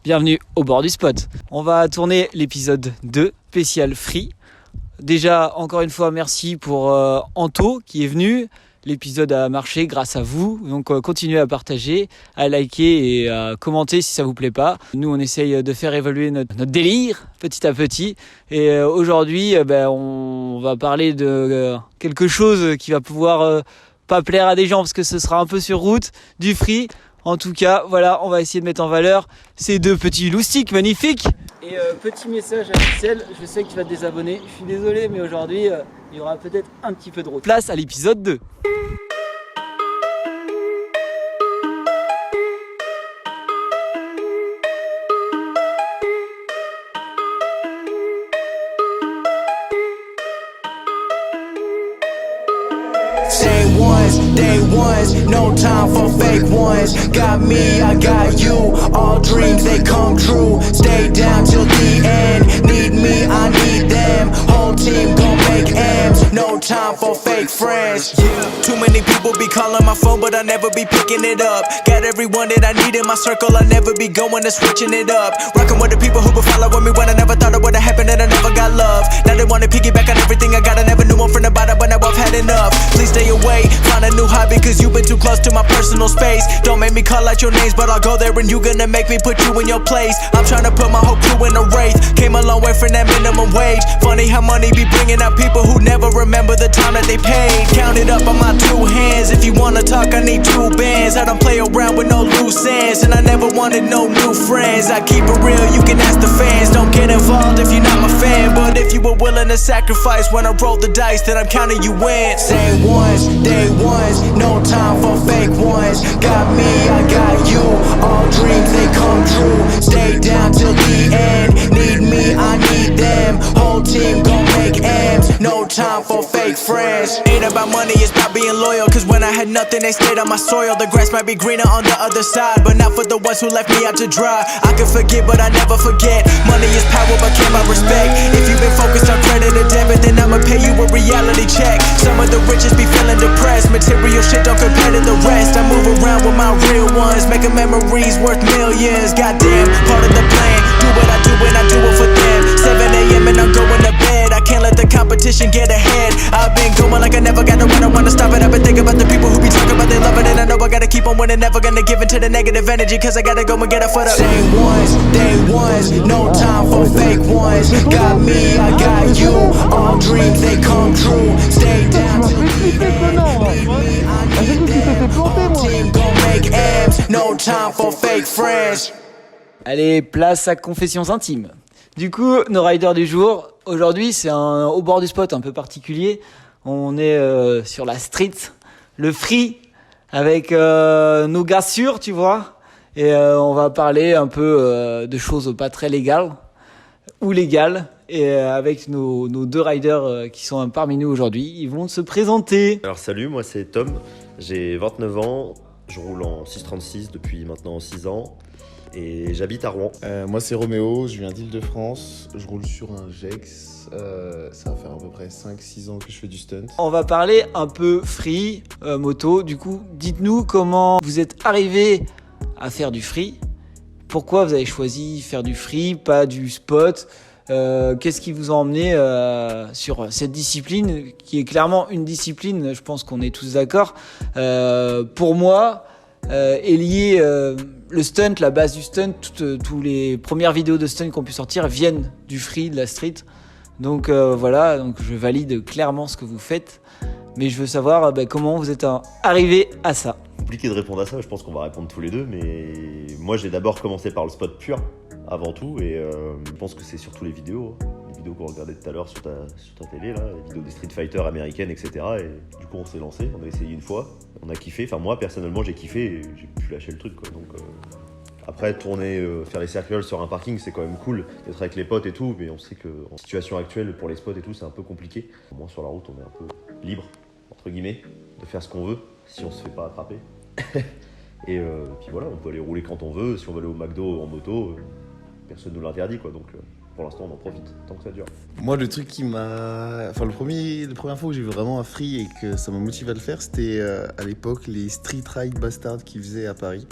bienvenue au bord du spot. On va tourner l'épisode 2, spécial free. Déjà, encore une fois, merci pour Anto qui est venu. L'épisode a marché grâce à vous, donc continuez à partager, à liker et à commenter si ça vous plaît pas. Nous on essaye de faire évoluer notre délire petit à petit et aujourd'hui on va parler de quelque chose qui va pouvoir pas plaire à des gens parce que ce sera un peu sur route, du free. En tout cas, voilà, on va essayer de mettre en valeur ces deux petits loustiques magnifiques. Et petit message à Gisèle, je sais que tu vas te désabonner, je suis désolé mais aujourd'hui il y aura peut-être un petit peu de route. Place à l'épisode 2. Day ones, no time for fake ones. Got me, I got you. All dreams they come true. Stay down till the end. Need me, I need them. Whole team gon' make M's. No time for fake friends. Too many people be calling my phone, but I never be picking it up. Got everyone that I need in my circle. I never be going and switching it up. Rocking with the people who been following me when I never thought it would've happened and I never got love. Now they wanna piggyback on everything I got. I never knew one from the bottom, but now I've had enough. Please stay away. Find a new hobby cause you've been too close to my personal space. Don't make me call out your names, but I'll go there and you gonna make me put you in your place. I'm tryna put my whole crew in a wraith. Came a long way from that minimum wage. Funny how money be bringing out people who never remember the time that they paid. Count it up on my two hands. If you wanna talk, I need two bands. I don't play around with no loose ends, and I never wanted no new friends. I keep it real, you can ask the fans. Don't get involved if you're not my fan, but if you were willing to sacrifice when I roll the dice, then I'm counting you in. Same ones, day ones, no time for fake ones. Got me, I got you. All dreams they come true. Stay down till the end. Need me, I need them. Whole team gon' make M's. No time for fake friends. Ain't about money, it's about being loyal. Cause when I had nothing, they stayed on my soil. The grass might be greener on the other side, but not for the ones who left me out to dry. I can forget, but I never forget. Money is power, but can't buy respect. If you've been focused on credit or debit, then I'ma pay you a reality check. Some of the richest be feeling depressed. Material shit don't compare to the rest. I move around with my real ones, making memories worth millions. Goddamn, part of the plan. Do what I do and I do it for them. 7 a.m. and I'm going to bed. I can't let the competition get ahead. I've been going like I never gotta run. I wanna stop it. I've been thinking about the people who be talking about they love it, and I know I gotta keep on winning. Never gonna give into the negative energy, cause I gotta go and get a foot up. Same ones, day ones, no time for fake ones. Got me, I got you. All dreams they come true. Stay down till the end. Need me, I need them. Whole team gon' make M's. No time for fake friends. Allez, place à confessions intimes. Du coup, nos riders du jour, aujourd'hui c'est un au bord du spot un peu particulier. On est sur la street, le free, avec nos gars sûrs, tu vois. Et on va parler un peu de choses pas très légales ou légales. Et avec nos deux riders qui sont parmi nous aujourd'hui, ils vont se présenter. Alors salut, moi c'est Tom, j'ai 29 ans, je roule en 636 depuis maintenant 6 ans et j'habite à Rouen. Moi c'est Roméo, je viens d'Île-de-France, je roule sur un Jex, ça va faire à peu près 5-6 ans que je fais du stunt. On va parler un peu free, moto. Du coup, dites-nous comment vous êtes arrivé à faire du free. Pourquoi vous avez choisi faire du free, pas du spot. Qu'est-ce qui vous a emmené sur cette discipline qui est clairement une discipline, je pense qu'on est tous d'accord. Pour moi, est lié le stunt, la base du stunt, toutes les premières vidéos de stunt qu'on pu sortir viennent du free, de la street. Donc voilà, donc je valide clairement ce que vous faites, mais je veux savoir comment vous êtes arrivé à ça. Compliqué de répondre à ça, je pense qu'on va répondre tous les deux, mais moi j'ai d'abord commencé par le spot pur avant tout, et je pense que c'est surtout les vidéos qu'on regardait tout à l'heure sur ta télé, là, les vidéos des Street Fighter américaines, etc. Et du coup on s'est lancé, on a essayé une fois, on a kiffé, enfin moi personnellement j'ai kiffé et j'ai pu lâcher le truc quoi. Donc après tourner, faire les circles sur un parking c'est quand même cool d'être avec les potes et tout, mais on sait qu'en situation actuelle pour les spots et tout c'est un peu compliqué. Au moins sur la route on est un peu libre, entre guillemets, de faire ce qu'on veut si on se fait pas attraper. Et puis voilà, on peut aller rouler quand on veut, si on veut aller au McDo en moto, personne nous l'interdit quoi, donc pour l'instant, on en profite tant que ça dure. Moi, le truc qui m'a... Enfin, la première fois où j'ai vu vraiment un free et que ça m'a motivé à le faire, c'était à l'époque les Street Ride Bastard qu'ils faisaient à Paris.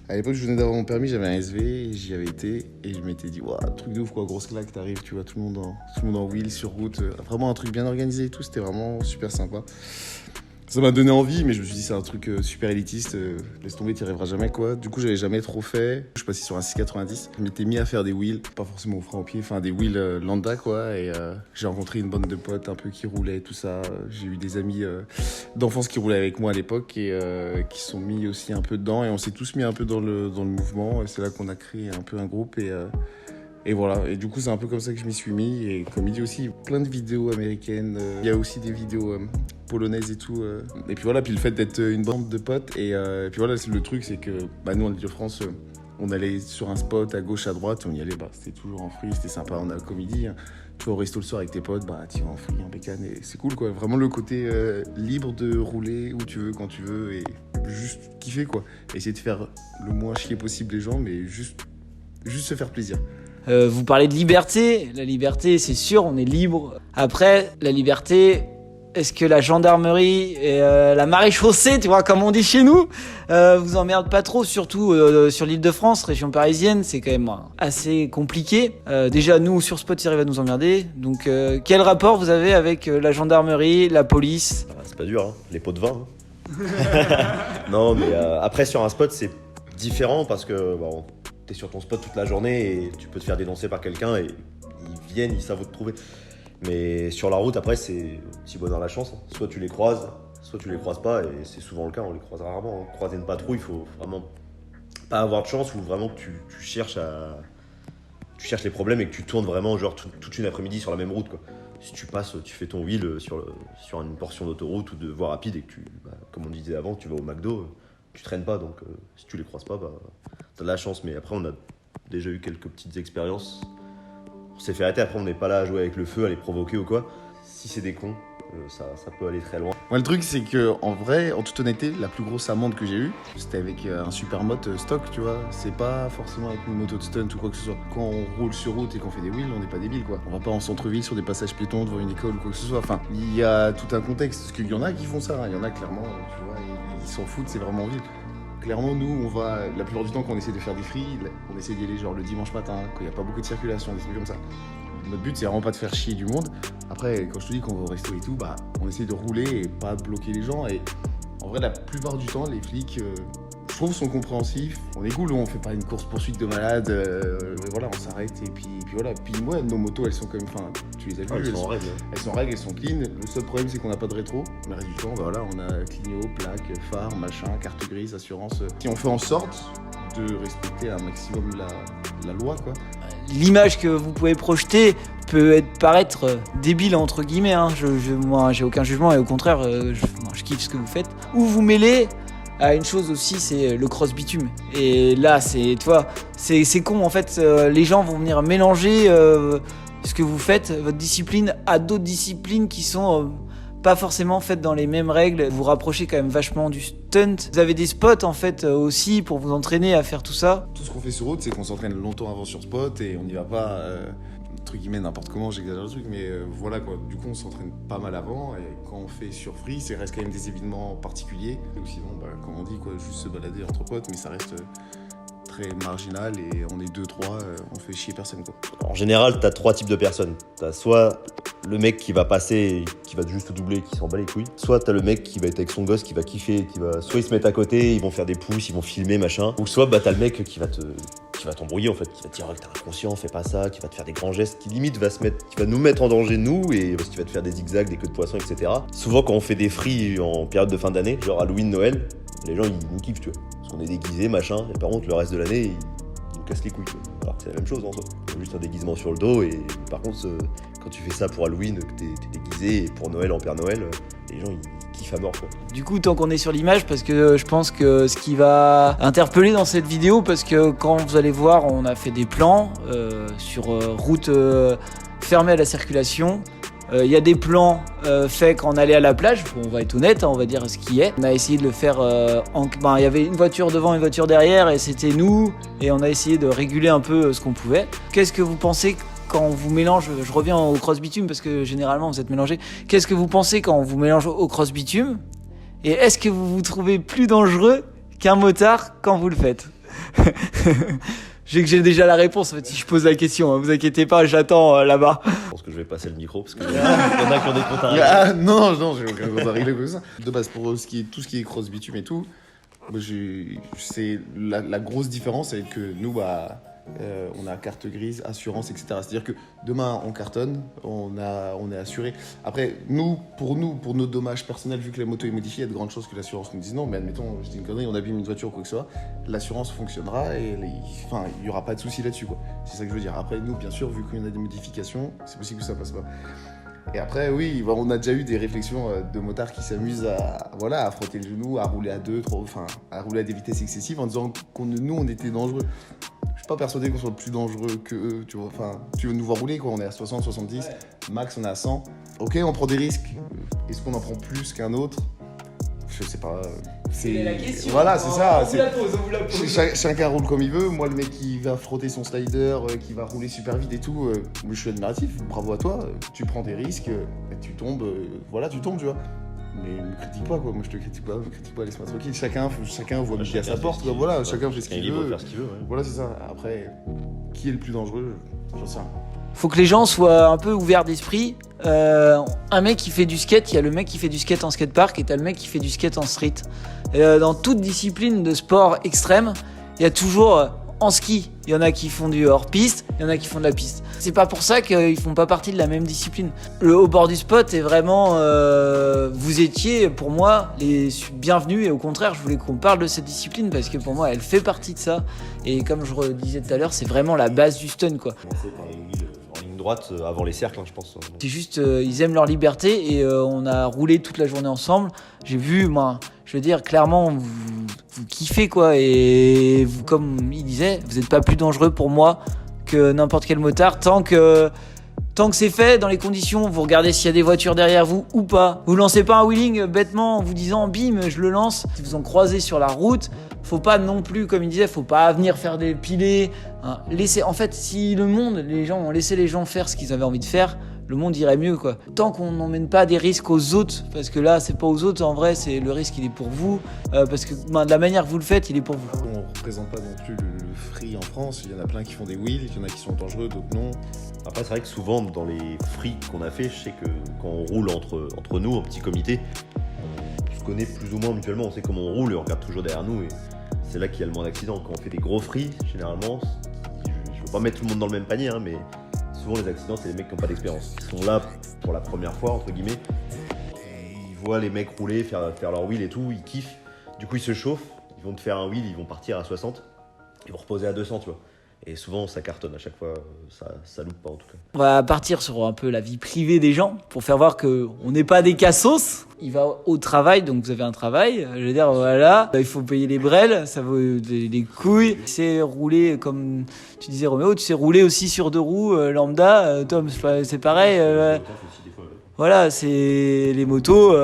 À l'époque, je venais d'avoir mon permis, j'avais un SV, j'y avais été et je m'étais dit, waouh, truc de ouf, quoi, grosse claque, t'arrives, tu vois, tout le monde en wheel, sur route. Vraiment un truc bien organisé et tout, c'était vraiment super sympa. Ça m'a donné envie, mais je me suis dit c'est un truc super élitiste, laisse tomber, t'y arriveras jamais quoi. Du coup, j'avais jamais trop fait. Je suis passé sur un 690. Je m'étais mis à faire des wheels, pas forcément au frein au pied, enfin des wheels lambda quoi. Et j'ai rencontré une bande de potes un peu qui roulaient, tout ça. J'ai eu des amis d'enfance qui roulaient avec moi à l'époque et qui sont mis aussi un peu dedans. Et on s'est tous mis un peu dans le mouvement. Et c'est là qu'on a créé un peu un groupe et voilà, et du coup c'est un peu comme ça que je m'y suis mis. Et comme il dit aussi, plein de vidéos américaines, il y a aussi des vidéos polonaises et tout. Et puis voilà, puis le fait d'être une bande de potes. Et puis voilà, le truc c'est que nous en Île-de-France, on allait sur un spot à gauche, à droite, on y allait, c'était toujours en free, c'était sympa, on a comme il dit, tu vas au resto le soir avec tes potes, tu vas en free, en bécane, et c'est cool quoi. Vraiment le côté libre de rouler où tu veux, quand tu veux, et juste kiffer quoi. Essayer de faire le moins chier possible les gens, mais juste se faire plaisir. Vous parlez de liberté. La liberté, c'est sûr, on est libre. Après, la liberté, est-ce que la gendarmerie et la maréchaussée, tu vois, comme on dit chez nous, vous emmerdent pas trop, surtout sur l'Île-de-France, région parisienne, c'est quand même assez compliqué. Déjà, nous, sur Spot, ils arrivent à nous emmerder. Donc, quel rapport vous avez avec la gendarmerie, la police ? C'est pas dur, hein. Les pots de vin. Non, mais après, sur un spot, c'est différent parce que t'es sur ton spot toute la journée et tu peux te faire dénoncer par quelqu'un et ils viennent, ils savent où te trouver. Mais sur la route, après, c'est si bonheur la chance. Soit tu les croises, soit tu les croises pas, et c'est souvent le cas, on les croise rarement. Croiser une patrouille, il faut vraiment pas avoir de chance ou vraiment que tu cherches les problèmes et que tu tournes vraiment genre toute une après-midi sur la même route, quoi. Si tu passes, tu fais ton wheel sur une portion d'autoroute ou de voie rapide et que comme on disait avant, tu vas au McDo, tu traînes pas, donc si tu les croises pas, t'as de la chance. Mais après, on a déjà eu quelques petites expériences. On s'est fait arrêter, après on n'est pas là à jouer avec le feu, à les provoquer ou quoi. Si c'est des cons, ça peut aller très loin. Moi, le truc, c'est que en vrai, en toute honnêteté, la plus grosse amende que j'ai eue, c'était avec un supermoto stock, tu vois. C'est pas forcément avec une moto de stunt ou quoi que ce soit. Quand on roule sur route et qu'on fait des wheels, on n'est pas débiles, quoi. On va pas en centre-ville sur des passages piétons devant une école ou quoi que ce soit. Enfin, il y a tout un contexte. Parce qu'il y en a qui font ça, hein. Il y en a clairement, tu vois, ils s'en foutent, c'est vraiment ville. Clairement, nous, on va, la plupart du temps, quand on essaie de faire des free, on essaie d'y aller genre le dimanche matin, quand il n'y a pas beaucoup de circulation, des trucs comme ça. Notre but, c'est vraiment pas de faire chier du monde. Après, quand je te dis qu'on va au resto et tout, on essaie de rouler et pas de bloquer les gens. Et en vrai, la plupart du temps, les flics, je trouve, sont compréhensifs. On est cool, on fait pas une course-poursuite de malade. Voilà, on s'arrête et puis voilà. Puis ouais, nos motos, elles sont quand même, enfin, tu les as vues, Elles sont en règle. Elles sont en règle, elles sont clean. Le seul problème, c'est qu'on n'a pas de rétro. Mais le reste du temps, voilà, on a clignot, plaque, phare, machin, carte grise, assurance. Si on fait en sorte de respecter un maximum la loi, quoi. L'image que vous pouvez projeter peut paraître débile entre guillemets, hein. Moi j'ai aucun jugement et au contraire je kiffe ce que vous faites. Ou vous mêlez à une chose aussi, c'est le cross bitume. Et là c'est, tu vois, c'est con en fait, les gens vont venir mélanger ce que vous faites, votre discipline, à d'autres disciplines qui sont pas forcément faites dans les mêmes règles. Vous vous rapprochez quand même vachement du stunt. Vous avez des spots en fait aussi pour vous entraîner à faire tout ça. Tout ce qu'on fait sur route, c'est qu'on s'entraîne longtemps avant sur spot et on n'y va pas entre guillemets n'importe comment, j'exagère le truc, mais voilà quoi. Du coup, on s'entraîne pas mal avant et quand on fait sur free, ça reste quand même des événements particuliers. Ou sinon, comme on dit, quoi, juste se balader entre potes, mais ça reste très marginal et on est 2-3, on fait chier personne, quoi. En général, t'as 3 types de personnes. T'as soit le mec qui va passer, qui va juste doubler, qui s'en bat les couilles. Soit t'as le mec qui va être avec son gosse, qui va kiffer, soit ils se mettent à côté, ils vont faire des pouces, ils vont filmer, machin. Ou soit t'as le mec qui va t'embrouiller en fait, qui va te dire que t'es inconscient, fais pas ça, qui va te faire des grands gestes, qui limite qui va nous mettre en danger nous, et parce qu'il va te faire des zigzags, des queues de poisson, etc. Souvent quand on fait des free en période de fin d'année, genre Halloween, Noël, les gens ils nous kiffent, tu vois. Parce qu'on est déguisés, machin, et par contre le reste de l'année, ils nous cassent les couilles, tu vois. Alors que c'est la même chose en soi. T'as juste un déguisement sur le dos, et par contre, quand tu fais ça pour Halloween, que t'es déguisé, et pour Noël, en Père Noël, les gens ils kiffent à mort, quoi. Du coup, tant qu'on est sur l'image, parce que je pense que ce qui va interpeller dans cette vidéo, parce que quand vous allez voir, on a fait des plans sur route fermée à la circulation. Il y a des plans faits quand on allait à la plage, on va être honnête, hein, on va dire ce qui est. On a essayé de le faire il y avait une voiture devant, une voiture derrière, et c'était nous, et on a essayé de réguler un peu ce qu'on pouvait. Qu'est-ce que vous pensez quand on vous mélange, je reviens au cross bitume parce que généralement vous êtes mélangés, qu'est-ce que vous pensez quand on vous mélange au cross bitume? Et est-ce que vous vous trouvez plus dangereux qu'un motard quand vous le faites? J'ai déjà la réponse en fait, si je pose la question, hein, vous inquiétez pas, j'attends là-bas. Je pense que je vais passer le micro parce qu'il y en a qui ont des comptes à régler. Non, j'ai aucun compte à régler comme ça. De base, pour tout ce qui est cross bitume et tout, moi, c'est la grosse différence, c'est que nous, on a carte grise, assurance, etc. C'est-à-dire que demain, on cartonne, on est assuré. Après, pour nos dommages personnels, vu que la moto est modifiée, il y a de grandes chances que l'assurance nous dise non, mais admettons, je dis une connerie, on abîme une voiture ou quoi que ce soit, l'assurance fonctionnera et il n'y aura pas de souci là-dessus, quoi. C'est ça que je veux dire. Après, nous, bien sûr, vu qu'il y en a des modifications, c'est possible que ça passe pas. Et après, oui, on a déjà eu des réflexions de motards qui s'amusent à frotter le genou, à rouler à 2, 3, à rouler à des vitesses excessives en disant nous, on était dangereux. Je suis pas persuadé qu'on soit plus dangereux que eux, tu vois. Enfin, tu veux nous voir rouler, quoi. On est à 60, 70, max, on est à 100. Ok, on prend des risques. Est-ce qu'on en prend plus qu'un autre? Je sais pas. C'est la question. Voilà, c'est ça. On vous la pose. Chacun roule comme il veut. Moi, le mec qui va frotter son slider, qui va rouler super vite et tout, je suis admiratif. Bravo à toi. Tu prends des risques, tu tombes, tu tombes, tu vois. Mais me critique pas, quoi. Moi, je te critique pas, laisse-moi tranquille. Chacun voit midi à sa porte, quoi. Voilà, chacun fait ce qu'il veut. Faire ce qu'il veut, ouais. Voilà, c'est ça. Après, qui est le plus dangereux? J'en sais rien. Faut que les gens soient un peu ouverts d'esprit. Un mec qui fait du skate, il y a le mec qui fait du skate en skatepark et t'as le mec qui fait du skate en street. Dans toute discipline de sport extrême, il y a toujours en ski, il y en a qui font du hors-piste, il y en a qui font de la piste. C'est pas pour ça qu'ils font pas partie de la même discipline. Le haut bord du spot est vraiment... vous étiez, pour moi, les bienvenus et au contraire, je voulais qu'on parle de cette discipline parce que pour moi, elle fait partie de ça. Et comme je disais tout à l'heure, c'est vraiment la base du stun, quoi. Commencer par les wheels en ligne droite avant les cercles, je pense. C'est juste, ils aiment leur liberté et on a roulé toute la journée ensemble. J'ai vu, moi, je veux dire, clairement, vous kiffez, quoi. Et vous, comme il disait, vous n'êtes pas plus dangereux pour moi que n'importe quel motard tant que c'est fait dans les conditions. Vous regardez s'il y a des voitures derrière vous ou pas. Vous lancez pas un wheeling bêtement en vous disant bim, je le lance. Si vous en croisez sur la route, faut pas non plus, comme il disait, faut pas venir faire des pilés. Hein. En fait, si les gens ont laissé les gens faire ce qu'ils avaient envie de faire, le monde irait mieux, quoi. Tant qu'on n'emmène pas des risques aux autres, parce que là, c'est pas aux autres, en vrai, c'est le risque, il est pour vous, parce que de la manière que vous le faites, il est pour vous. On ne représente pas non plus le free en France. Il y en a plein qui font des wheels, il y en a qui sont dangereux, d'autres non. Après, c'est vrai que souvent, dans les free qu'on a fait, je sais que quand on roule entre nous, en petit comité, on se connaît plus ou moins mutuellement, on sait comment on roule et on regarde toujours derrière nous. Et c'est là qu'il y a le moins d'accidents. Quand on fait des gros free, généralement, je ne veux pas mettre tout le monde dans le même panier, mais souvent les accidents, c'est les mecs qui n'ont pas d'expérience. Ils sont là pour la première fois, entre guillemets. Ils voient les mecs rouler, faire leur wheel et tout, ils kiffent. Du coup, ils se chauffent, ils vont te faire un wheel, ils vont partir à 60, ils vont reposer à 200, tu vois. Et souvent, ça cartonne à chaque fois, ça loupe pas en tout cas. On va partir sur un peu la vie privée des gens pour faire voir qu'on n'est pas des cassos. Il va au travail, donc vous avez un travail. Je veux dire, voilà, il faut payer les brels, ça vaut des couilles. C'est rouler, comme tu disais Roméo, tu sais rouler aussi sur 2 roues, lambda. Tom, c'est pareil. Voilà, c'est les motos.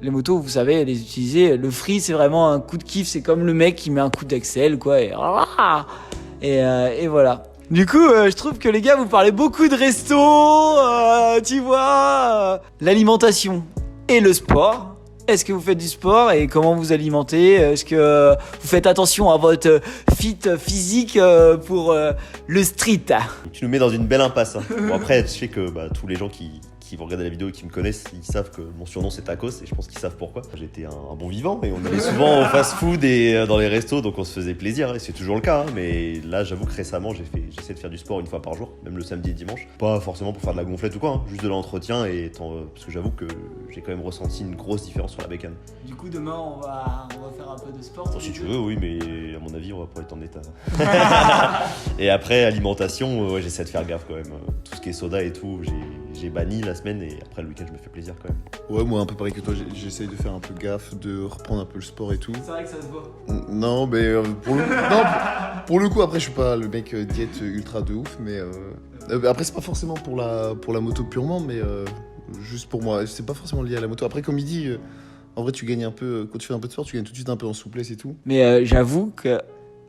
Les motos, vous savez, les utiliser. Le free, c'est vraiment un coup de kiff. C'est comme le mec qui met un coup d'axel, quoi. Et voilà. Du coup, je trouve que les gars, vous parlez beaucoup de resto, tu vois, l'alimentation et le sport. Est-ce que vous faites du sport et comment vous alimentez? Est-ce que vous faites attention à votre fit physique pour le street? Tu nous mets dans une belle impasse. Hein. Bon, après, je sais que tous les gens qui vont regarder la vidéo et qui me connaissent, ils savent que mon surnom c'est Tacos et je pense qu'ils savent pourquoi. J'étais un bon vivant et on allait souvent au fast-food et dans les restos, donc on se faisait plaisir. Hein, et c'est toujours le cas, hein, mais là j'avoue que récemment j'essaie de faire du sport une fois par jour, même le samedi et dimanche. Pas forcément pour faire de la gonflette ou quoi, hein, juste de l'entretien parce que j'avoue que j'ai quand même ressenti une grosse différence sur la bécane. Du coup, demain on va faire un peu de sport. Si tu veux, oui, mais à mon avis on va pas être en état. Et après alimentation, j'essaie de faire gaffe quand même. Tout ce qui est soda et tout, j'ai banni la semaine et après le week-end je me fais plaisir quand même. Ouais, moi un peu pareil que toi, j'essaye de faire un peu gaffe, de reprendre un peu le sport et tout. C'est vrai que ça se voit. Non, mais pour le coup, après je suis pas le mec diète ultra de ouf, mais après c'est pas forcément pour la moto purement, mais juste pour moi, c'est pas forcément lié à la moto. Après comme il dit, en vrai tu gagnes un peu, quand tu fais un peu de sport, tu gagnes tout de suite un peu en souplesse et tout. Mais j'avoue que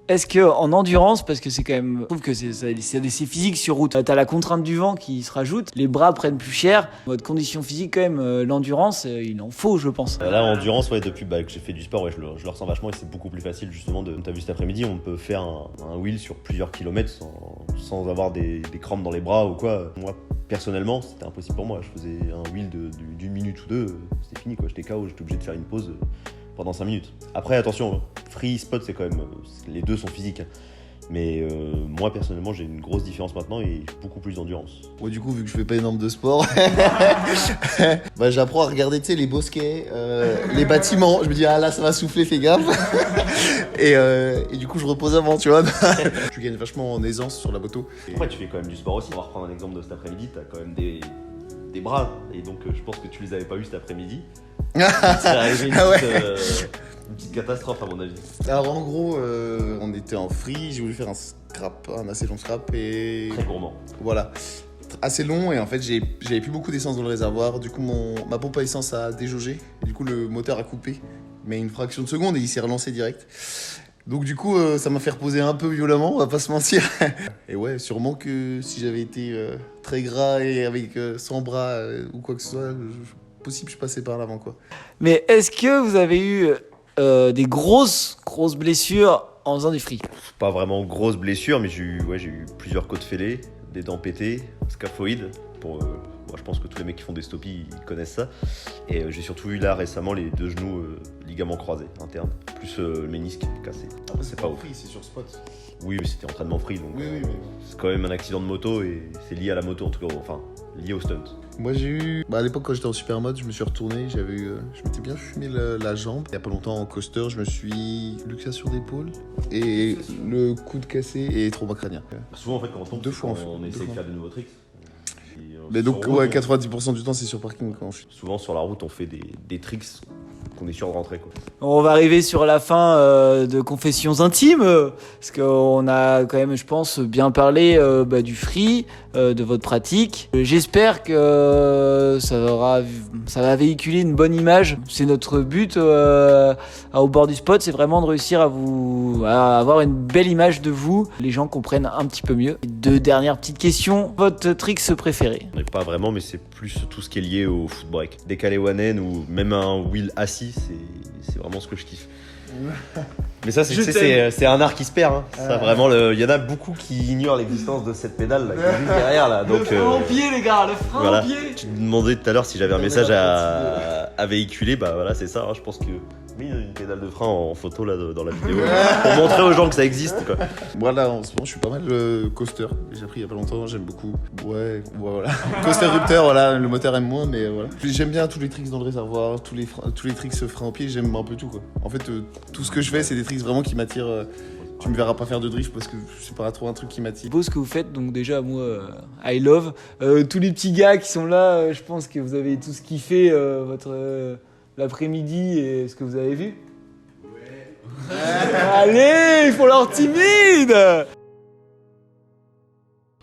Est-ce que en endurance, parce que c'est quand même, je trouve que c'est physique sur route, t'as la contrainte du vent qui se rajoute, les bras prennent plus cher. Votre condition physique quand même, l'endurance, il en faut, je pense. Là, endurance, ouais, depuis que j'ai fait du sport, ouais, je le ressens vachement et c'est beaucoup plus facile justement. T'as vu cet après-midi, on peut faire un wheel sur plusieurs kilomètres sans avoir des crampes dans les bras ou quoi. Moi, personnellement, c'était impossible pour moi. Je faisais un wheel d'une minute ou deux, c'était fini quoi. J'étais KO, j'étais obligé de faire une pause pendant 5 minutes. Après, attention, free, spot, c'est quand même. Les deux sont physiques. Hein. Mais moi, personnellement, j'ai une grosse différence maintenant et beaucoup plus d'endurance. Moi, du coup, vu que je fais pas énorme de sport, bah, j'apprends à regarder, tu sais, les bosquets, les bâtiments. Je me dis, ah là, ça va souffler, fais gaffe. et du coup, je repose avant, tu vois. Tu gagnes vachement en aisance sur la moto. Après, tu fais quand même du sport aussi. On va reprendre un exemple de cet après-midi. T'as quand même des bras. Et donc, je pense que tu les avais pas vus cet après-midi. C'est arrivé une petite catastrophe à mon avis. Alors en gros, on était en free, j'ai voulu faire un assez long scrap et... Très gourmand. Voilà, assez long et en fait j'avais plus beaucoup d'essence dans le réservoir, du coup ma pompe à essence a déjaugé et du coup le moteur a coupé, mais une fraction de seconde et il s'est relancé direct. Donc du coup ça m'a fait reposer un peu violemment, on va pas se mentir. Et ouais, sûrement que si j'avais été très gras et avec 100 bras ou quoi que ce soit, possible je passais par l'avant quoi. Mais est-ce que vous avez eu des grosses blessures en faisant du free? Pas vraiment grosses blessures, mais j'ai eu plusieurs côtes fêlées, des dents pétées, scaphoïdes. Moi, je pense que tous les mecs qui font des stoppies ils connaissent ça. Et j'ai surtout eu là récemment les 2 genoux ligaments croisés internes, plus le ménisque cassé. C'est pas au free, c'est sur spot. Oui, mais c'était entraînement free, donc oui, c'est quand même un accident de moto et c'est lié à la moto en tout cas, enfin lié au stunt. Moi j'ai eu, à l'époque quand j'étais en supermode, je me suis retourné, je m'étais bien fumé la jambe. Il y a pas longtemps en coaster, je me suis luxation d'épaule et le coude cassé et trauma crânien. Souvent en fait quand on tombe, Deux fois, on essaie de faire de nouveaux tricks. Mais donc route, 90% du temps c'est sur parking quand je suis. Souvent sur la route on fait des tricks qu'on est sûr de rentrer quoi. On va arriver sur la fin de Confessions intimes, parce qu'on a quand même, je pense, bien parlé du free, de votre pratique. J'espère que ça va véhiculer une bonne image. C'est notre but au bord du spot, c'est vraiment de réussir à avoir une belle image de vous. Les gens comprennent un petit peu mieux. 2 dernières petites questions. Votre trick préféré? Pas vraiment, mais c'est plus tout ce qui est lié au foot break. Décalé one end ou même un wheel assis, c'est vraiment ce que je kiffe. Mais ça, c'est un art qui se perd. Hein. Ça, vraiment, il y en a beaucoup qui ignorent l'existence de cette pédale là, qui est juste derrière là. Donc, le frein en pied, les gars, le frein en pied. Tu me demandais tout à l'heure si j'avais un message à véhiculer. Bah voilà, c'est ça. Hein. Je pense que une pédale de frein en photo là dans la vidéo pour montrer aux gens que ça existe quoi. Voilà, en ce moment je suis pas mal coaster. J'ai appris il y a pas longtemps, j'aime beaucoup. Ouais, voilà. Coaster rupteur, voilà, le moteur aime moins, mais voilà. J'aime bien tous les tricks dans le réservoir, tous les tricks frein en pied, j'aime un peu tout quoi. En fait, tout ce que je fais, c'est des tricks vraiment qui m'attirent. Tu me verras pas faire de drift parce que c'est pas trop un truc qui m'attire. Beau ce que vous faites, donc déjà moi I love. Tous les petits gars qui sont là, je pense que vous avez tous kiffé l'après-midi et ce que vous avez vu. Ouais. Allez, ils font leur timide.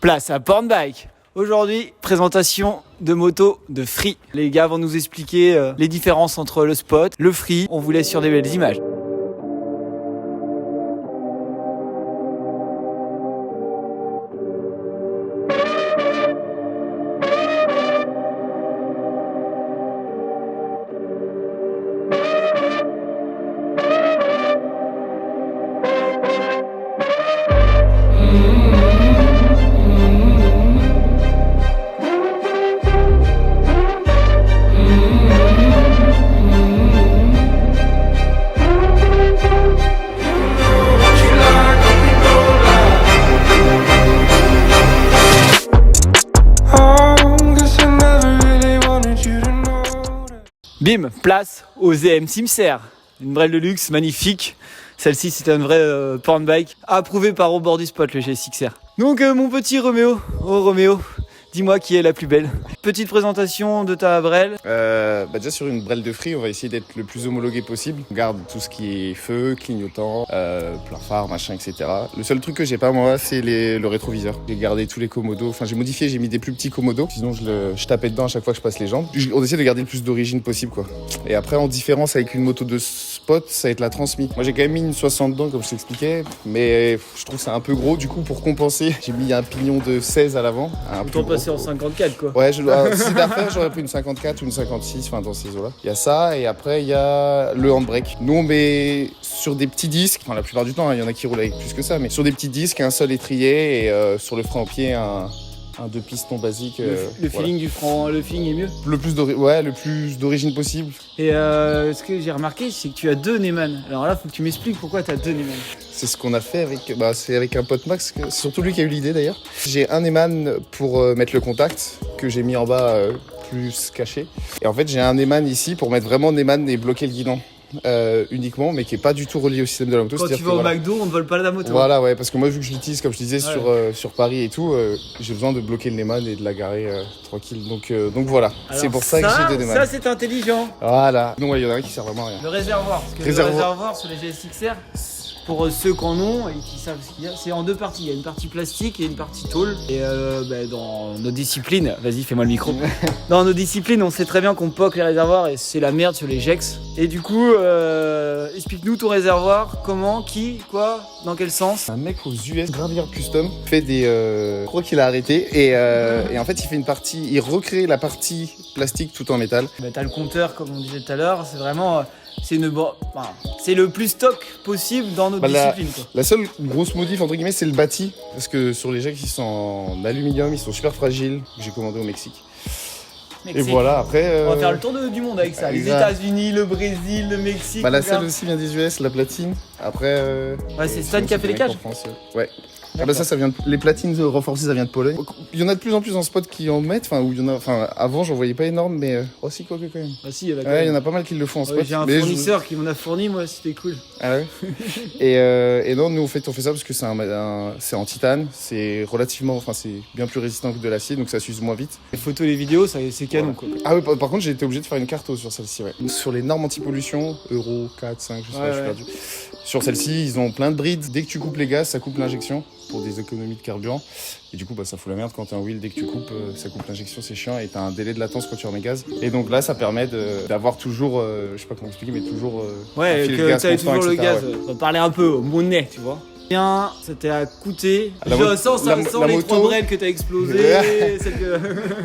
Place à Pornbike. Aujourd'hui, présentation de moto de free. Les gars vont nous expliquer les différences entre le spot, le free. On vous laisse sur des belles images. Bim, place aux EM Simcer. Une brelle de luxe magnifique. Celle-ci, c'est une vraie porn bike approuvée par Au bord du spot, le GSXR. Donc, mon petit Roméo, Dis-moi qui est la plus belle. Petite présentation de ta brelle. Déjà sur une brelle de free, on va essayer d'être le plus homologué possible. On garde tout ce qui est feu, clignotant, plein phare, machin, etc. Le seul truc que j'ai pas moi, c'est le rétroviseur. J'ai gardé tous les commodos. Enfin, j'ai modifié, j'ai mis des plus petits commodos. Sinon, je tapais dedans à chaque fois que je passe les jambes. On essaie de garder le plus d'origine possible, quoi. Et après, en différence avec une moto de spot, ça va être la transmis. Moi, j'ai quand même mis une 60 dedans, comme je t'expliquais, mais je trouve que c'est un peu gros. Du coup, pour compenser, j'ai mis un pignon de 16 à l'avant. Autant passer en 54, quoi. Ouais, si c'était à refaire, j'aurais pris une 54 ou une 56, enfin dans ces eaux-là. Il y a ça, et après il y a le handbrake. Nous on met sur des petits disques, enfin la plupart du temps, il y en a qui roulent avec plus que ça, mais sur des petits disques, un seul étrier et sur le frein au pied, un 2 pistons basique. Le feeling du frein, le feeling est mieux. Le plus d'origine possible. Et ce que j'ai remarqué, c'est que tu as 2 Neyman. Alors là, faut que tu m'expliques pourquoi tu as 2 Neyman. C'est ce qu'on a fait c'est avec un pote Max, c'est surtout lui qui a eu l'idée d'ailleurs. J'ai un Neyman pour mettre le contact, que j'ai mis en bas plus caché. Et en fait, j'ai un Neyman ici pour mettre vraiment Neyman et bloquer le guidon. Uniquement, mais qui est pas du tout relié au système de la moto. Quand tu vas au McDo, on ne vole pas la moto. Voilà, ouais, parce que moi, vu que je l'utilise, comme je te disais, sur Paris et tout, j'ai besoin de bloquer le Neyman et de la garer tranquille. Donc voilà, alors c'est pour ça que j'ai 2 Neyman. Ça, c'est intelligent. Voilà. Non, il y en a un qui sert vraiment à rien. Le réservoir, parce que le réservoir sur les GSXR, pour ceux qui en ont et qui savent ce qu'il y a, c'est en 2 parties. Il y a une partie plastique et une partie tôle. Et dans nos disciplines, vas-y, fais-moi le micro. Dans nos disciplines, on sait très bien qu'on poque les réservoirs et c'est la merde sur les Jex. Et du coup, explique-nous ton réservoir, comment, qui, quoi, dans quel sens. Un mec aux US, Gravier Custom, fait je crois qu'il a arrêté et en fait il fait une partie, il recrée la partie plastique tout en métal. T'as le compteur, comme on disait tout à l'heure, c'est vraiment... c'est le plus stock possible dans notre discipline, quoi. La seule grosse modif entre guillemets, c'est le bâti, parce que sur les Jex ils sont en aluminium, ils sont super fragiles. J'ai commandé au Mexique. Et voilà, après. On va faire le tour du monde avec ça. Les États-Unis, le Brésil, le Mexique. La selle aussi vient des US, la platine. Après. C'est Stan qui a fait les cages. Ouais. Ça vient les platines renforcées, ça vient de Pologne. Il y en a de plus en plus en spot qui en mettent, avant j'en voyais pas énorme, mais aussi quoi que quand même. Ah si, il y en a pas mal qui le font en spot. J'ai un fournisseur qui m'en a fourni, moi, c'était cool. Ah ouais. et non, nous on fait ça parce que c'est en titane, c'est bien plus résistant que de l'acier, donc ça s'use moins vite. Les photos, les vidéos, c'est canon, quoi. Ah oui, par contre j'ai été obligé de faire une carte sur celle-ci, ouais. Sur les normes anti-pollution, Euro 4, 5, je sais pas, je suis perdu. Sur celle-ci, ils ont plein de brides. Dès que tu coupes les gaz, ça coupe l'injection pour des économies de carburant. Et du coup, ça fout la merde quand t'as un wheel. Dès que tu coupes, ça coupe l'injection, c'est chiant. Et t'as un délai de latence quand tu remets gaz. Et donc là, ça permet d'avoir toujours, je sais pas comment expliquer, mais toujours. Que t'avais toujours le gaz. Ouais. On va parler un peu au monnaie, tu vois. Bien, ça t'a coûté. Sans les 3 brels que t'as explosé.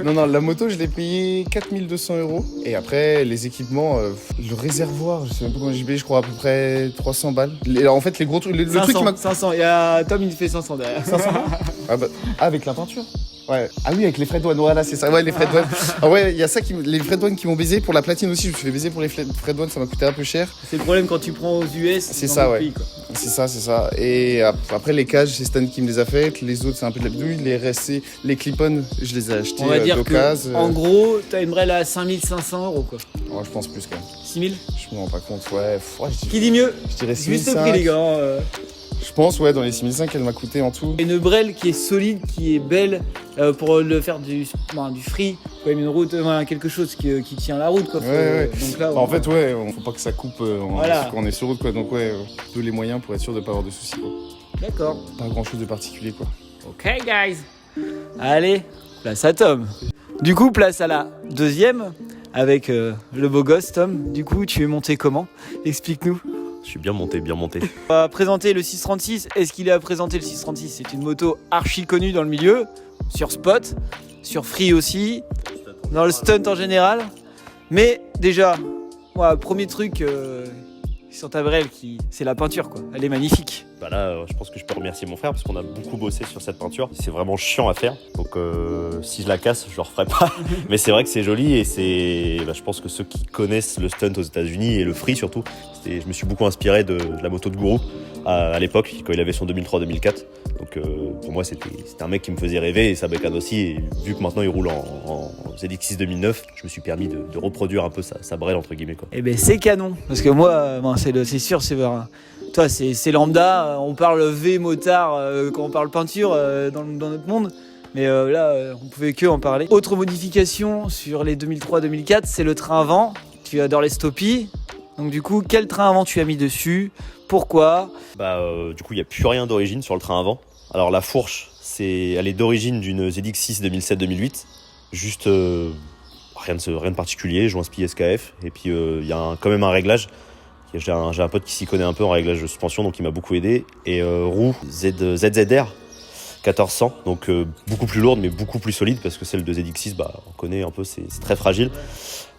Non, la moto, je l'ai payé 4200 €. Et après, les équipements, le réservoir, je sais même pas comment j'ai payé, je crois à peu près 300 balles. En fait, les gros trucs. 500, il y a Tom, il fait 500 derrière. 500 avec la peinture. Ouais. Ah oui, avec les frais de douane, voilà, c'est ça. Ouais, les frais de douane. Ah ouais, il y a ça, les frais de douane qui m'ont baisé. Pour la platine aussi, je me suis fait baiser pour les frais de douane, ça m'a coûté un peu cher. C'est le problème quand tu prends aux US. C'est ça, ouais. Pays, quoi. C'est ça. Et après, les cages, c'est Stan qui me les a faites. Les autres, c'est un peu de la bidouille. Les RSC, les clip-on, je les ai achetés. On va dire que, en gros, t'as une brelle à 5500 €, quoi. Ouais, je pense plus quand même. 6000 ? Je me rends pas compte, ouais. Qui dit mieux ? Je dirais 6500. Juste le prix, les gars. Je pense, ouais, dans les 6500, elle m'a coûté en tout. Une brelle qui est solide, qui est belle, pour le faire du free, quand même une route, quelque chose qui tient la route, quoi. Ouais. Donc là, en fait, ouais, faut pas que ça coupe quand on est sur route, quoi. Donc, ouais, tous les moyens pour être sûr de pas avoir de soucis, quoi. D'accord. Pas grand chose de particulier, quoi. Ok, guys. Allez, place à Tom. Du coup, place à la deuxième, avec le beau gosse, Tom. Du coup, tu es monté comment ? Explique-nous. Je suis bien monté. On va présenter le 636. Est-ce qu'il est à présenter le 636 ? C'est une moto archi connue dans le milieu, sur spot, sur free aussi, dans le stunt en général. Mais déjà, premier truc sur ta brelle, c'est la peinture, quoi. Elle est magnifique. Bah là, je pense que je peux remercier mon frère parce qu'on a beaucoup bossé sur cette peinture. C'est vraiment chiant à faire. Donc si je la casse, je le referai pas. Mais c'est vrai que c'est joli et je pense que ceux qui connaissent le stunt aux États-Unis et le free surtout, je me suis beaucoup inspiré de la moto de Guru à l'époque quand il avait son 2003-2004. Donc pour moi, c'était un mec qui me faisait rêver et sa bécane aussi. Et vu que maintenant il roule en ZX6 2009, je me suis permis de reproduire un peu sa brelle entre guillemets, quoi. Eh ben c'est canon parce que moi, c'est sûr, toi, c'est lambda, on parle V motard quand on parle peinture dans notre monde. Mais là, on pouvait que en parler. Autre modification sur les 2003-2004, c'est le train avant. Tu adores les stoppies. Donc du coup, quel train avant tu as mis dessus? Pourquoi? Du coup, il n'y a plus rien d'origine sur le train avant. Alors la fourche, elle est d'origine d'une ZX6 2007-2008. Juste rien de particulier, joint SPI SKF. Et puis il y a quand même un réglage. J'ai un pote qui s'y connaît un peu en réglage de suspension, donc il m'a beaucoup aidé. Et roue ZZR 1400, donc beaucoup plus lourde mais beaucoup plus solide parce que celle de ZX6, on connaît un peu, c'est très fragile.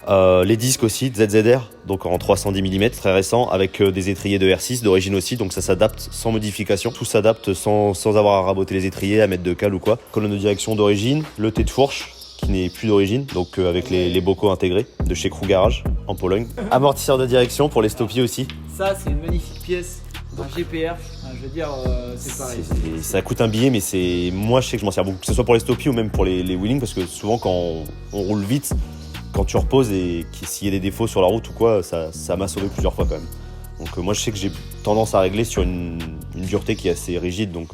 Les disques aussi ZZR, donc en 310 mm, très récent, avec des étriers de R6 d'origine aussi, donc ça s'adapte sans modification. Tout s'adapte sans avoir à raboter les étriers, à mettre de cale ou quoi. Colonne de direction d'origine, le T de fourche qui n'est plus d'origine, donc avec les bocaux intégrés de chez Crew Garage en Pologne. Amortisseur de direction pour les stoppies aussi. Ça, c'est une magnifique pièce. Un GPR, je veux dire, c'est pareil. Ça coûte un billet, mais moi je sais que je m'en sers beaucoup, que ce soit pour les stoppies ou même pour les wheelings, parce que souvent quand on roule vite, quand tu reposes et s'il y a des défauts sur la route ou quoi, ça m'a sauvé plusieurs fois quand même. Donc moi je sais que j'ai tendance à régler sur une dureté qui est assez rigide, donc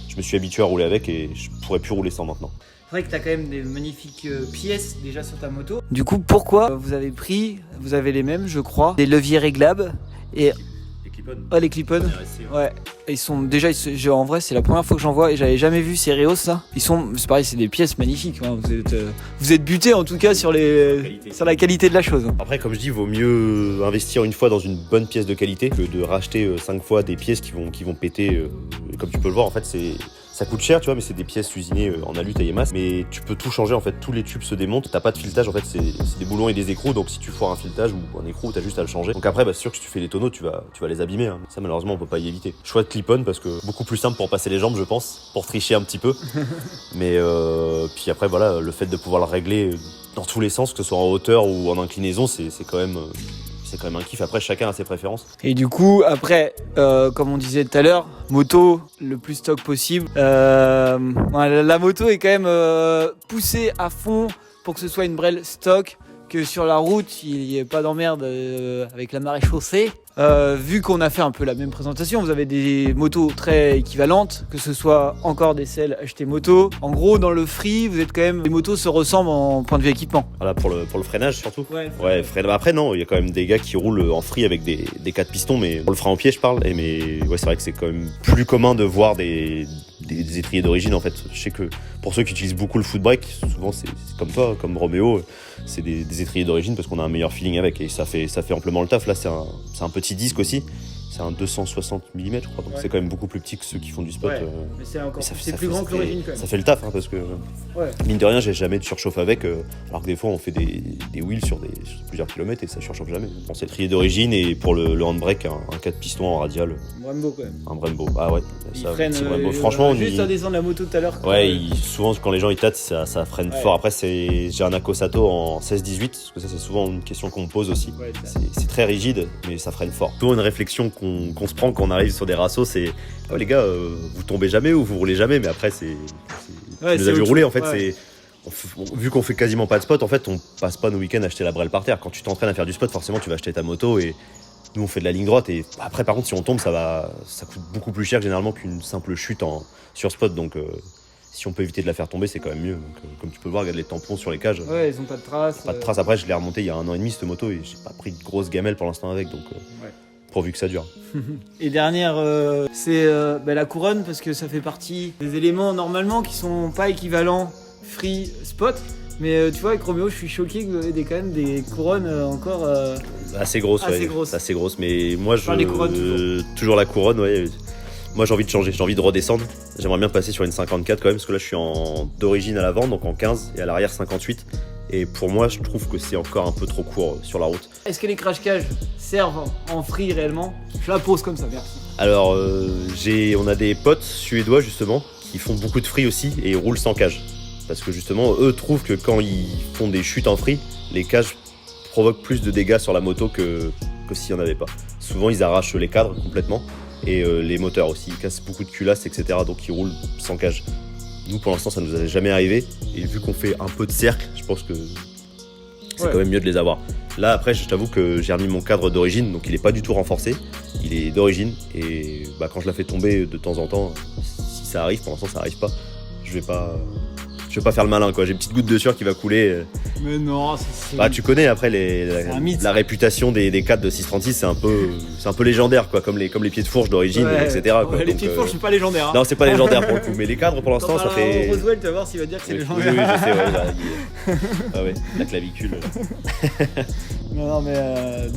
je me suis habitué à rouler avec et je pourrais plus rouler sans maintenant. C'est vrai que tu as quand même des magnifiques pièces déjà sur ta moto. Du coup, pourquoi vous avez les mêmes, je crois, des leviers réglables et les clip-on. Ouais. Ils sont déjà, en vrai, c'est la première fois que j'en vois et j'avais jamais vu ces Reos ça. C'est pareil, c'est des pièces magnifiques. Hein. Vous êtes buté en tout cas sur la qualité de la chose. Après, comme je dis, vaut mieux investir une fois dans une bonne pièce de qualité que de racheter 5 fois des pièces qui vont péter. Comme tu peux le voir, en fait, ça coûte cher, tu vois, mais c'est des pièces usinées en alu taillé masse. Mais tu peux tout changer, en fait, tous les tubes se démontent. T'as pas de filetage, en fait, c'est des boulons et des écrous. Donc si tu foires un filetage ou un écrou, t'as juste à le changer. Donc après, c'est sûr que si tu fais les tonneaux, tu vas les abîmer. Hein. Ça, malheureusement, on peut pas y éviter. Choix de clip-on parce que beaucoup plus simple pour passer les jambes, je pense, pour tricher un petit peu. Mais puis après, voilà, le fait de pouvoir le régler dans tous les sens, que ce soit en hauteur ou en inclinaison, c'est quand même un kiff. Après, chacun a ses préférences. Et du coup, après, comme on disait tout à l'heure, moto le plus stock possible. La moto est quand même poussée à fond pour que ce soit une brelle stock, que sur la route, il n'y ait pas d'emmerde avec la marée chaussée. Vu qu'on a fait un peu la même présentation, vous avez des motos très équivalentes, que ce soit encore des selles achetées moto. En gros, dans le free, vous êtes quand même, les motos se ressemblent en point de vue équipement. Voilà, pour le freinage surtout. Ouais, freinage. Après non, il y a quand même des gars qui roulent en free avec des 4 pistons, mais pour le frein en pied je parle. Mais ouais, c'est vrai que c'est quand même plus commun de voir des étriers d'origine en fait. Je sais que pour ceux qui utilisent beaucoup le foot brake, souvent c'est comme toi, comme Roméo, c'est des étriers d'origine parce qu'on a un meilleur feeling avec et ça fait amplement le taf. Là c'est un petit disque aussi, c'est un 260 mm je crois, donc c'est quand même beaucoup plus petit que ceux qui font du spot. Mais c'est plus grand que l'origine quand même. Ça fait le taf hein, parce que mine de rien j'ai jamais de surchauffe avec, alors que des fois on fait des wheels sur plusieurs kilomètres et ça surchauffe jamais. Bon, c'est étrier d'origine et pour le handbrake un 4 pistons en radial. Brembo quand même. Un Brembo, ah ouais. Il freine, franchement, juste à descendre la moto tout à l'heure. Ouais, souvent quand les gens ils tâtent, ça freine fort. Après, j'ai un Akosato en 16-18, parce que ça c'est souvent une question qu'on me pose aussi. Ouais, c'est très rigide, mais ça freine fort. Souvent une réflexion qu'on se prend quand on arrive sur des rassos, c'est oh les gars, vous tombez jamais ou vous roulez jamais, mais après tu nous as vu rouler en fait. Vu qu'on fait quasiment pas de spot, en fait on passe pas nos week-ends à acheter la brelle par terre. Quand tu t'entraînes à faire du spot, forcément tu vas acheter ta moto et nous on fait de la ligne droite et après par contre si on tombe ça coûte beaucoup plus cher généralement qu'une simple chute sur spot, donc si on peut éviter de la faire tomber c'est quand même mieux. Donc, comme tu peux le voir, regarde les tampons sur les cages. Ouais, ils ont pas de traces. Pas de traces. Après je l'ai remonté il y a 1 an et demi cette moto et j'ai pas pris de grosse gamelle pour l'instant avec, donc pourvu que ça dure. Et dernière, c'est la couronne parce que ça fait partie des éléments normalement qui sont pas équivalents free spot. Mais tu vois, avec Roméo, je suis choqué que vous avez quand même des couronnes encore assez grosses. Assez grosses. Mais moi, toujours la couronne, ouais. Moi, j'ai envie de changer, j'ai envie de redescendre. J'aimerais bien passer sur une 54 quand même, parce que là, je suis d'origine à l'avant, donc en 15, et à l'arrière 58. Et pour moi, je trouve que c'est encore un peu trop court sur la route. Est-ce que les crash cages servent en free réellement ? Je la pose comme ça, merci. Alors, on a des potes suédois justement qui font beaucoup de free aussi et ils roulent sans cage. Parce que justement, eux trouvent que quand ils font des chutes en free, les cages provoquent plus de dégâts sur la moto que s'il n'y en avait pas. Souvent, ils arrachent les cadres complètement et les moteurs aussi. Ils cassent beaucoup de culasses, etc. Donc, ils roulent sans cage. Nous, pour l'instant, ça nous est jamais arrivé. Et vu qu'on fait un peu de cercle, je pense que c'est quand même mieux de les avoir. Là, après, je t'avoue que j'ai remis mon cadre d'origine, donc il n'est pas du tout renforcé. Il est d'origine. Et quand je la fais tomber de temps en temps, si ça arrive, pour l'instant, ça n'arrive pas. Je vais pas Je vais pas faire le malin, quoi. J'ai une petite goutte de sueur qui va couler. Mais non, c'est. Bah, tu connais après un mythe, la ça. réputation des cadres de 636, c'est un peu légendaire, quoi, comme les pieds de fourche d'origine, etc. Quoi. Les Donc, pieds de fourche, c'est pas légendaire. Hein. Non, c'est pas légendaire pour le coup, mais les cadres pour l'instant, ça fait. Roswell, tu vas voir s'il va dire que c'est Oui, légendaire. oui, je sais, ouais, ah ouais, la clavicule. Non, mais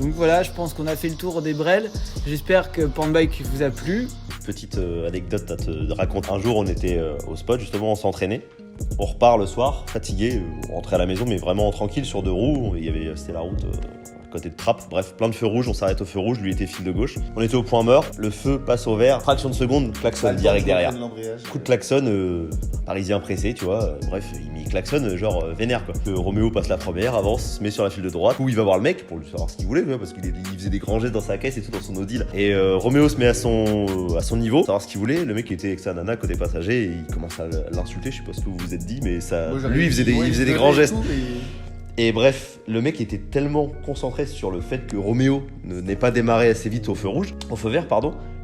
donc voilà, je pense qu'on a fait le tour des brels. J'espère que Pornbike vous a plu. Petite anecdote à te raconter. Un jour, on était au spot, justement, on s'entraînait. On repart le soir, fatigué, on rentrait à la maison, mais vraiment tranquille sur 2 roues. C'était la route à côté de Trappes. Bref, plein de feux rouges, on s'arrête au feu rouge, lui était fil de gauche. On était au point mort, le feu passe au vert, fraction de seconde, klaxon direct derrière. Coup de klaxon, parisien pressé, tu vois. Bref, il klaxonne, genre vénère, quoi. Roméo passe la première, avance, se met sur la file de droite, où il va voir le mec pour lui savoir ce qu'il voulait, parce qu'il faisait des grands gestes dans sa caisse et tout, dans son Audi là. Et Roméo se met à son niveau, savoir ce qu'il voulait. Le mec était avec sa nana côté passager et il commence à l'insulter, je sais pas ce que vous vous êtes dit, mais ça. Lui, il faisait des grands gestes. Et bref, le mec était tellement concentré sur le fait que Roméo n'ait pas démarré assez vite au feu vert,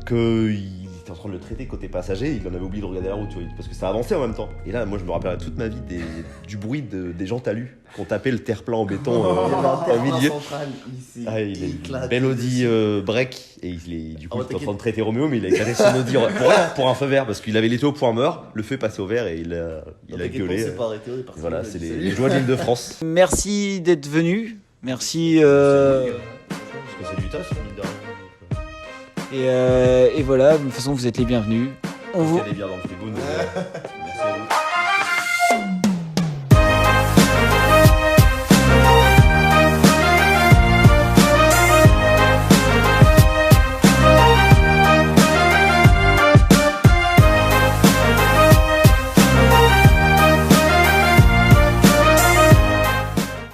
qu'il était en train de le traiter côté passager, il en avait oublié de regarder la route, tu vois, parce que ça avançait en même temps. Et là, moi, je me rappellerai toute ma vie du bruit des gens talus qui ont tapé le terre-plein en béton au milieu. Il a une belle Audi break, et du coup, il était en train de traiter Roméo, mais il a éclaté son Audi pour un feu vert, parce qu'il avait l'été au point mort, le feu est passé au vert et il a gueulé. Voilà, c'est les joies de l'Île-de-France. Merci d'être venu. Merci. Parce que c'est du taf, mine de rien. Et voilà, de toute façon, vous êtes les bienvenus. Il y a des bières dans le frigo, nous.